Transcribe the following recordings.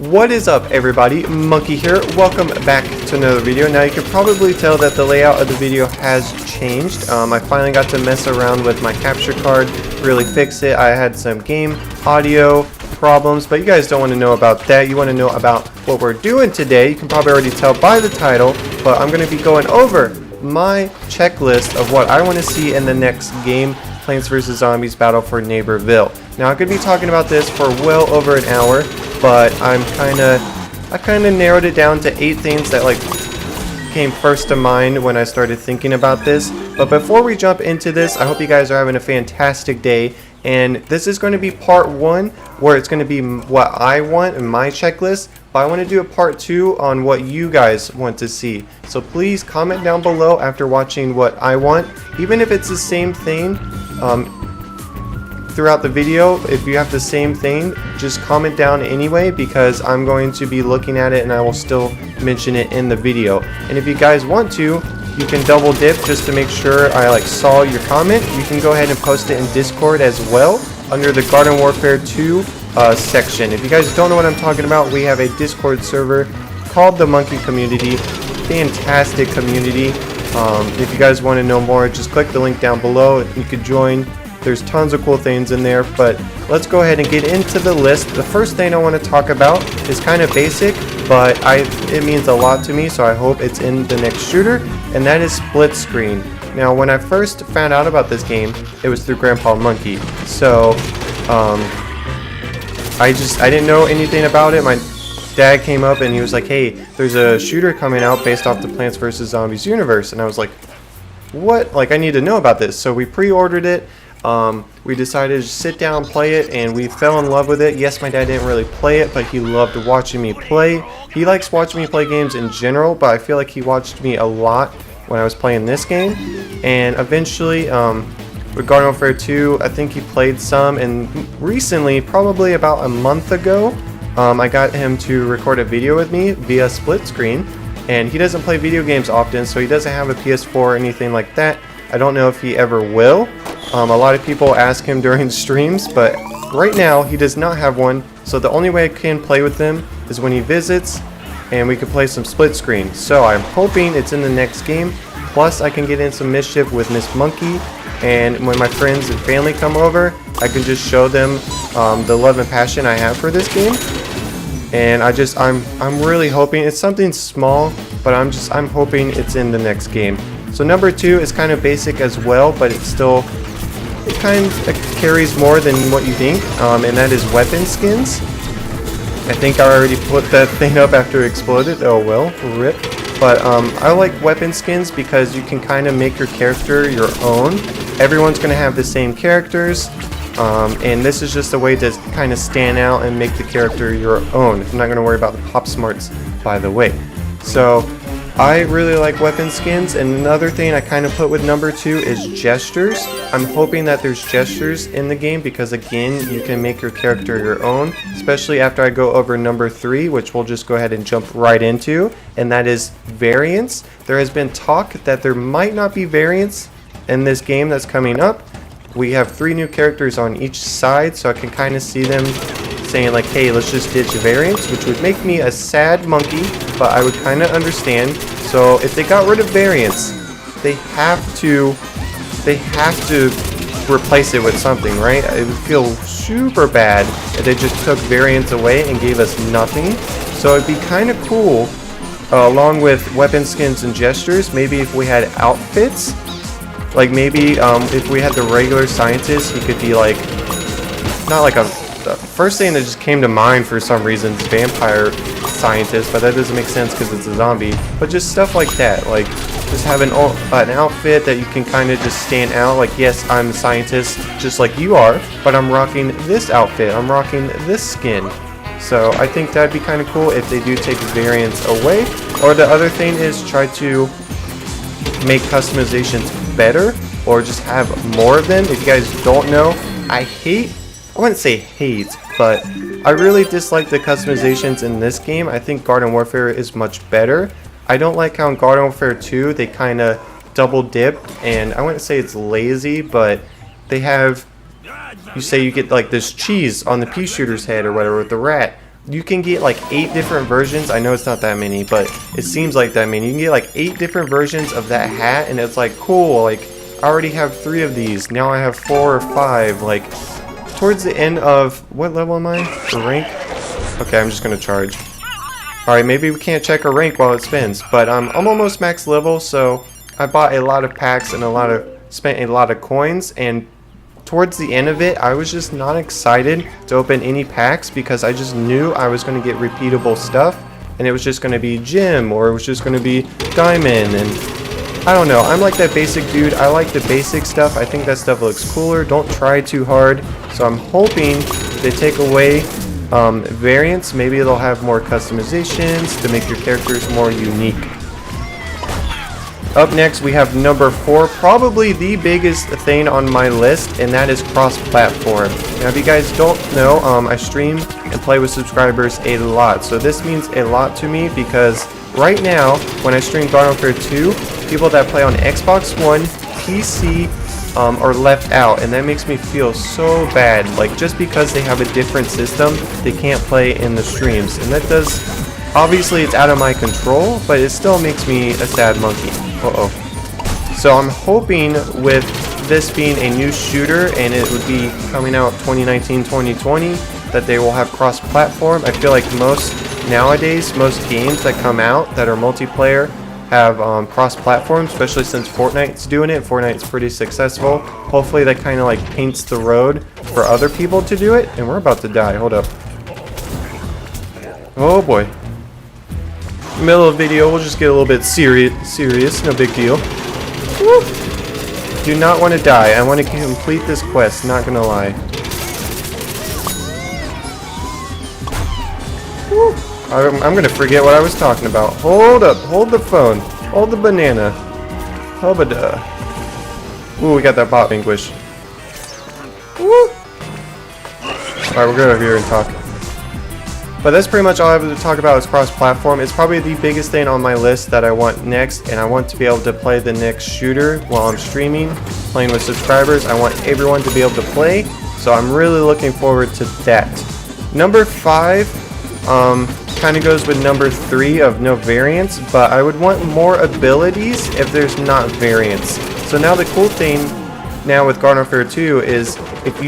What is up, everybody? Monkey here. Welcome back to another video. Now you can probably tell that the layout of the video has changed. I finally got to mess around with my capture card, really fix it. I had some game audio problems, but you guys don't want to know about that. You want to know about what we're doing today. You can probably already tell by the title, but I'm going to be going over my checklist of what I want to see in the next game, Plants vs. Zombies Battle for Neighborville. Now I'm going to be talking about this for well over an hour, but I kind of narrowed it down to 8 things that came first to mind when I started thinking about this. But before we jump into this, I hope you guys are having a fantastic day. And this is going to be part 1, where it's going to be what I want in my checklist. But I want to do a part 2 on what you guys want to see. So please comment down below after watching what I want. Even if it's the same thing throughout the video, if you have the same thing, just comment down anyway, because I'm going to be looking at it and I will still mention it in the video. And if you guys want to, you can double dip just to make sure I saw your comment. You can go ahead and post it in Discord as well under the Garden Warfare 2 section. If you guys don't know what I'm talking about, we have a Discord server called the Monkey Community. Fantastic community. If you guys want to know more, just click the link down below. You could join. There's tons of cool things in there, but let's go ahead and get into the list. The first thing I want to talk about is kind of basic, but it means a lot to me, so I hope it's in the next shooter, and that is split screen. Now, when I first found out about this game, it was through Grandpa Monkey, so I didn't know anything about it. My dad came up and he was like, hey, there's a shooter coming out based off the Plants vs. Zombies universe, and I was like, what? I need to know about this. So we pre-ordered it. We decided to sit down and play it, and we fell in love with it. Yes, my dad didn't really play it, but he loved watching me play. He likes watching me play games in general, but I feel like he watched me a lot when I was playing this game. And eventually, with Garden Warfare 2, I think he played some, and recently, probably about a month ago, I got him to record a video with me via split screen. And he doesn't play video games often, so he doesn't have a PS4 or anything like that. I don't know if he ever will. A lot of people ask him during streams, but right now he does not have one. So the only way I can play with him is when he visits, and we can play some split screen. So I'm hoping it's in the next game. Plus I can get in some mischief with Miss Monkey, and when my friends and family come over, I can just show them the love and passion I have for this game. And I'm really hoping it's something small, but I'm hoping it's in the next game. So number 2 is kind of basic as well, but it kind of carries more than what you think, and that is weapon skins. I think I already put that thing up after it exploded. Oh well, rip. But I like weapon skins because you can kind of make your character your own. Everyone's going to have the same characters, and this is just a way to kind of stand out and make the character your own. I'm not going to worry about the pop smarts, by the way. So I really like weapon skins, and another thing I kind of put with number 2 is gestures. I'm hoping that there's gestures in the game because, again, you can make your character your own, especially after I go over number 3, which we'll just go ahead and jump right into, and that is variants. There has been talk that there might not be variants in this game that's coming up. We have 3 new characters on each side, so I can kind of see them saying hey, let's just ditch variants, which would make me a sad monkey, but I would kind of understand. So if they got rid of variants, they have to replace it with something, right? It would feel super bad if they just took variants away and gave us nothing. So it'd be kind of cool, along with weapon skins and gestures, maybe if we had outfits. Maybe if we had the regular scientist, he could be the first thing that just came to mind for some reason is vampire scientist, but that doesn't make sense because it's a zombie. But just stuff like that, just have an outfit that you can kind of just stand out. Yes, I'm a scientist just like you are, but I'm rocking this outfit, I'm rocking this skin. So I think that'd be kind of cool if they do take variants away. Or the other thing is try to make customizations better, or just have more of them. If you guys don't know, I wouldn't say hate, but I really dislike the customizations in this game. I think Garden Warfare is much better. I don't like how in Garden Warfare 2 they kind of double dip, and I wouldn't say it's lazy, but they have, you say you get this cheese on the pea shooter's head or whatever with the rat, you can get like 8 different versions. I know it's not that many, but it seems like that many. You can get like 8 different versions of that hat, and it's like cool. Like I already have 3 of these. Now I have 4 or 5. Like towards the end of what level am I? The rank? Okay, I'm just gonna charge. All right, maybe we can't check our rank while it spins, but I'm almost max level, so I bought a lot of packs and spent a lot of coins, and towards the end of it, I was just not excited to open any packs because I just knew I was going to get repeatable stuff, and it was just going to be gem, or it was just going to be diamond, and I don't know. I'm like that basic dude. I like the basic stuff. I think that stuff looks cooler. Don't try too hard. So I'm hoping they take away variants. Maybe they'll have more customizations to make your characters more unique. Up next, we have number 4, probably the biggest thing on my list, and that is cross-platform. Now, if you guys don't know, I stream and play with subscribers a lot, so this means a lot to me because right now, when I stream Garden Warfare 2, people that play on Xbox One, PC, are left out, and that makes me feel so bad. Like, just because they have a different system, they can't play in the streams, and that does, obviously it's out of my control, but it still makes me a sad monkey. So I'm hoping with this being a new shooter and it would be coming out 2019-2020 that they will have cross-platform. I feel like most games that come out that are multiplayer have cross-platform, especially since Fortnite's doing it. Fortnite's pretty successful. Hopefully that kind of like paints the road for other people to do it. And we're about to die. Hold up. Oh boy. Middle of the video, we'll just get a little bit serious, no big deal. Woo. Do not want to die. I want to complete this quest, not gonna lie. Woo. I'm gonna forget what I was talking about. Hold up, hold the phone, hold the banana. Hubba-da. Ooh, we got that bot vanquish. Woo. Alright, we'll go over here and talk. But that's pretty much all I have to talk about is cross-platform. It's probably the biggest thing on my list that I want next, and I want to be able to play the next shooter while I'm streaming, playing with subscribers. I want everyone to be able to play, so I'm really looking forward to that. Number 5 kind of goes with number 3 of no variants, but I would want more abilities if there's not variants. So now the cool thing now with Garden Warfare 2 is if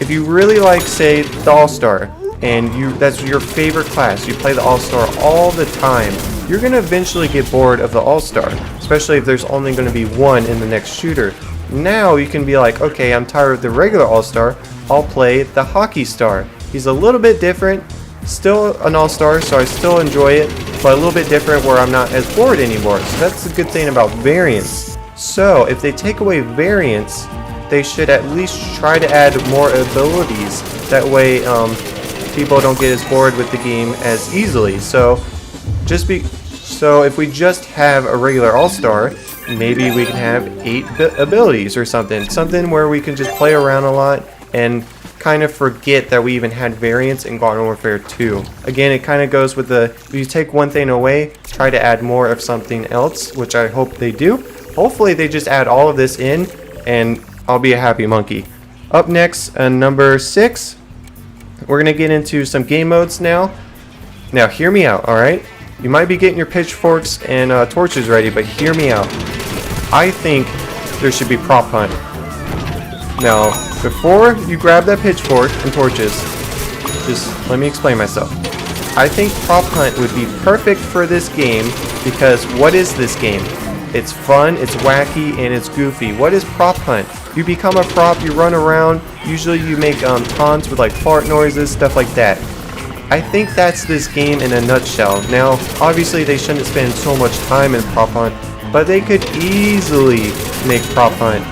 you really like, say, the All-Star, and that's your favorite class, you play the All-Star all the time, you're going to eventually get bored of the All-Star, especially if there's only going to be one in the next shooter. Now you can be like, okay, I'm tired of the regular All-Star, I'll play the Hockey Star. He's a little bit different, still an All-Star, so I still enjoy it, but a little bit different where I'm not as bored anymore. So that's the good thing about variants. So if they take away variants, they should at least try to add more abilities. That way, people don't get as bored with the game as easily. So if we just have a regular All-Star, maybe we can have 8 abilities or something where we can just play around a lot and kind of forget that we even had variants in Garden Warfare 2. Again, it kind of goes with if you take one thing away, try to add more of something else, which I hope they do. Hopefully they just add all of this in and I'll be a happy monkey. Up next, number 6. We're going to get into some game modes now. Now, hear me out, alright? You might be getting your pitchforks and torches ready, but hear me out. I think there should be prop hunt. Now, before you grab that pitchfork and torches, just let me explain myself. I think prop hunt would be perfect for this game because what is this game? It's fun, it's wacky, and it's goofy. What is prop hunt? You become a prop, you run around, usually you make taunts with like fart noises, stuff like that. I think that's this game in a nutshell. Now, obviously they shouldn't spend so much time in prop hunt, but they could easily make prop hunt.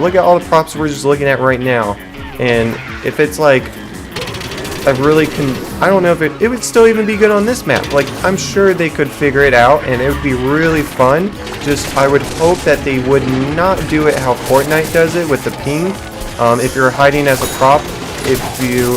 Look at all the props we're just looking at right now, and if it's like, I don't know if it would still even be good on this map. Like, I'm sure they could figure it out and it would be really fun. Just, I would hope that they would not do it how Fortnite does it with the ping. If you're hiding as a prop,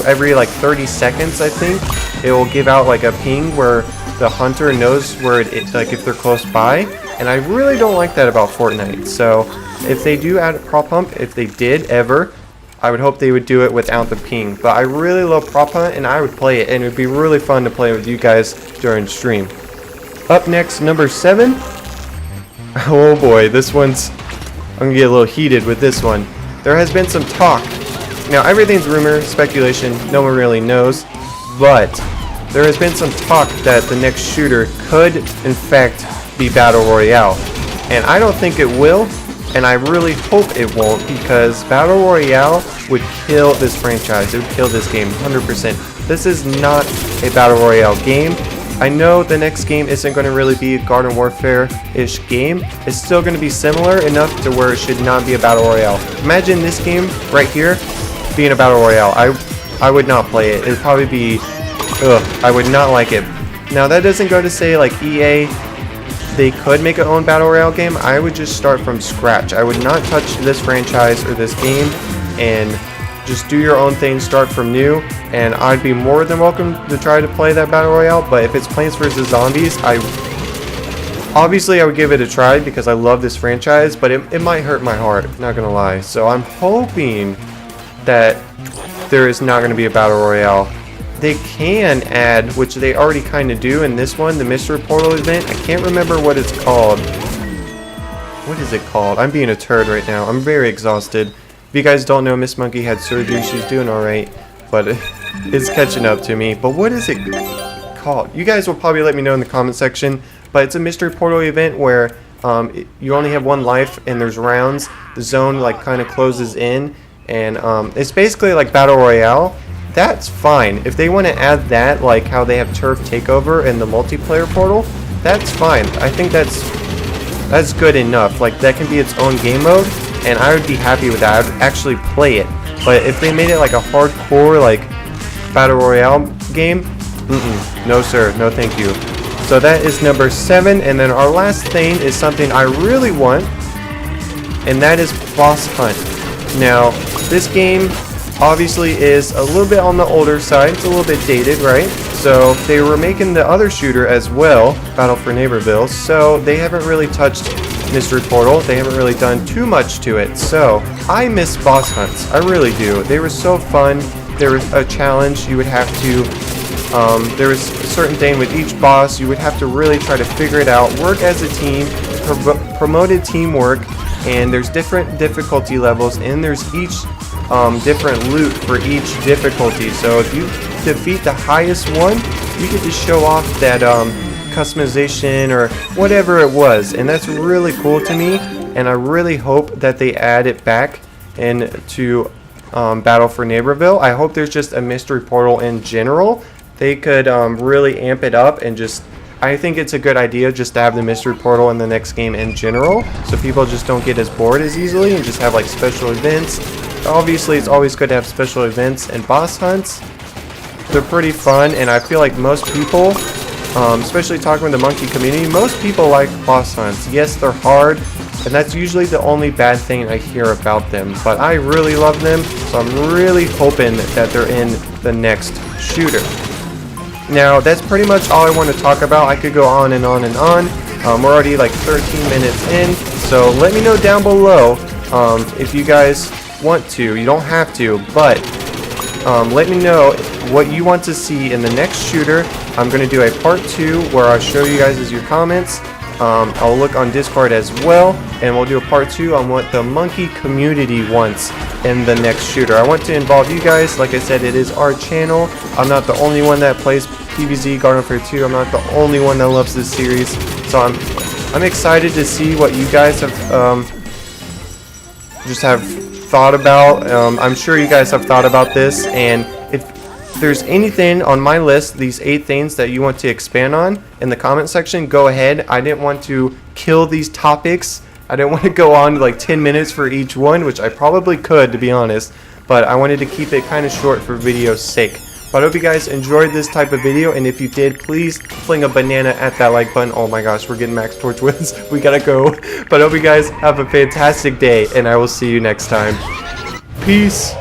every like 30 seconds, I think, it will give out like a ping where the hunter knows where like if they're close by. And I really don't like that about Fortnite. So if they do add a prop hump, if they did ever, I would hope they would do it without the ping. But I really love Prop Hunt, and I would play it, and it would be really fun to play with you guys during stream. Up next, number 7. Oh boy, this one's... I'm gonna get a little heated with this one. There has been some talk. Now, everything's rumor, speculation, no one really knows. But there has been some talk that the next shooter could, in fact, be Battle Royale. And I don't think it will, and I really hope it won't, because Battle Royale would kill this franchise. It would kill this game 100%. This is not a Battle Royale game. I know the next game isn't going to really be a Garden Warfare-ish game. It's still going to be similar enough to where it should not be a Battle Royale. Imagine this game right here being a Battle Royale. I would not play it. It would probably be... Ugh, I would not like it. Now, that doesn't go to say, like, EA, they could make their own Battle Royale game. I would just start from scratch. I would not touch this franchise or this game and just do your own thing, start from new, and I'd be more than welcome to try to play that Battle Royale. But if it's Plants vs. Zombies, obviously I would give it a try because I love this franchise, but it might hurt my heart, not gonna lie. So I'm hoping that there is not gonna be a Battle Royale. They can add, which they already kind of do in this one, the Mystery Portal event. I can't remember what it's called. What is it called? I'm being a turd right now. I'm very exhausted. If you guys don't know, Miss Monkey had surgery. She's doing alright, but it's catching up to me. But what is it called? You guys will probably let me know in the comment section. But it's a Mystery Portal event where you only have one life and there's rounds. The zone like kind of closes in, and it's basically like Battle Royale. That's fine. If they want to add that, like how they have Turf Takeover in the multiplayer portal, that's fine. I think that's good enough. Like, that can be its own game mode, and I would be happy with that. I would actually play it. But if they made it like a hardcore, like, Battle Royale game, no sir, no thank you. So that is number 7, and then our last thing is something I really want, and that is Boss Hunt. Now, this game obviously is a little bit on the older side. It's a little bit dated, right? So they were making the other shooter as well, Battle for Neighborville, so they haven't really touched Mystery Portal. They haven't really done too much to it. So I miss boss hunts. I really do. They were so fun. There was a challenge. You would have to there was a certain thing with each boss. You would have to really try to figure it out, work as a team, promoted teamwork, and there's different difficulty levels, and there's each different loot for each difficulty. So if you defeat the highest one, you get to show off that customization or whatever it was, and that's really cool to me, and I really hope that they add it back into Battle for Neighborville. I hope there's just a Mystery Portal in general. They could really amp it up, and just, I think it's a good idea just to have the Mystery Portal in the next game in general, so people just don't get as bored as easily, and just have like special events. Obviously, it's always good to have special events, and boss hunts, they're pretty fun, and I feel like most people, especially talking with the monkey community, most people like boss hunts. Yes, they're hard, and that's usually the only bad thing I hear about them, but I really love them, so I'm really hoping that they're in the next shooter. Now, that's pretty much all I want to talk about. I could go on and on and on. We're already like 13 minutes in, so let me know down below if you guys want to. You don't have to, but let me know what you want to see in the next shooter. I'm going to do a part 2 where I'll show you guys your comments. I'll look on Discord as well, and we'll do a part 2 on what the monkey community wants in the next shooter. I want to involve you guys. Like I said, it is our channel. I'm not the only one that plays PvZ Garden Warfare 2. I'm not the only one that loves this series. So I'm excited to see what you guys have thought about. I'm sure you guys have thought about this, and if there's anything on my list, these 8 things that you want to expand on in the comment section, go ahead. I didn't want to kill these topics. I didn't want to go on like 10 minutes for each one, which I probably could, to be honest, but I wanted to keep it kind of short for video's sake. But I hope you guys enjoyed this type of video, and if you did, please fling a banana at that like button. Oh my gosh, we're getting max torch wins. We gotta go. But I hope you guys have a fantastic day, and I will see you next time. Peace.